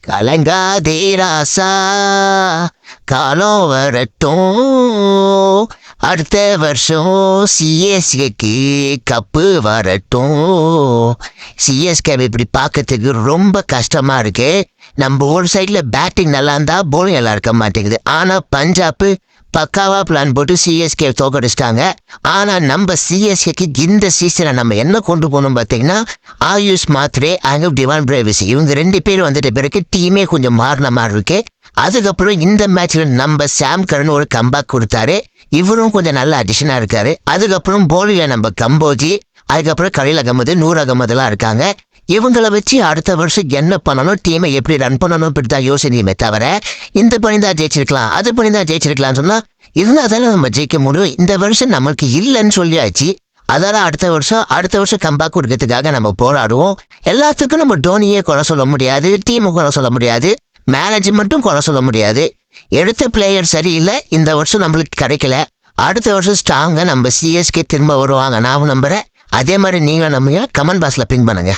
கலங்காதே ராசா, காலம் வரட்டும், அடுத்த வருஷம் சிஎஸ்கேக்கு கப்பு வரட்டும். சிஎஸ்கே இப்படி பார்க்கறதுக்கு ரொம்ப கஷ்டமா இருக்கு. நம்ம ஒரு சைட்ல பேட்டிங் நல்லா இருந்தா போலிங் நல்லா இருக்க மாட்டேங்குது. ஆனா பஞ்சாப் பக்காவா பிளான் போட்டு சிஎஸ்கே தோக்கடிச்சிட்டாங்க. ஆனா நம்ம சிஎஸ்கேக்கு இந்த சீசனை நம்ம என்ன கொண்டு போகணும் பார்த்தீங்கன்னா, ஆயுஷ் மாத்ரே அங்க டிவான் பிரேவிஸ் இவங்க 2 பேர் வந்துட்ட பிறகு டீமே கொஞ்சம் மாறின மாதிரி இருக்கு. அதுக்கப்புறம் இந்த மேட்ச்ல நம்ம சாம் கரன் ஒரு கம்பேக் கொடுத்தாரு. இவரும் கொஞ்சம் நல்ல அடிஷனா இருக்காரு. அதுக்கப்புறம் போலிங்ல நம்ம கம்போஜி, அதுக்கப்புறம் கலீல் அகமது, நூர் அகமதுலாம் இருக்காங்க. இவங்களை வச்சு அடுத்த வருஷம் என்ன பண்ணணும், டீமை எப்படி ரன் பண்ணணும் இப்படிதான் யோசனையுமே தவிர இந்த பண்ணி தான் ஜெயிச்சிருக்கலாம், அது பண்ணி தான் ஜெயிச்சிருக்கலாம்னு சொன்னா இருந்தால் தானே நம்ம ஜெயிக்க முடியும். இந்த வருஷம் நம்மளுக்கு இல்லைன்னு சொல்லியாச்சு. அதால அடுத்த வருஷம் கம்பேக் கொடுக்கறதுக்காக நம்ம போராடுவோம். எல்லாத்துக்கும் நம்ம டோனியே குறை சொல்ல முடியாது, டீமை குறை சொல்ல முடியாது, மேனேஜ்மெண்ட்டும் குறை சொல்ல முடியாது. எடுத்த பிளேயர் சரியில்லை, இந்த வருஷம் நம்மளுக்கு கிடைக்கல. அடுத்த வருஷம் ஸ்ட்ராங்கா நம்ம சிஎஸ்கே திரும்ப வருவாங்க நான் நம்புறேன். அதே மாதிரி நீங்களும் நம்புங்க. கமெண்ட் பாக்ஸ்ல பின் பண்ணுங்க.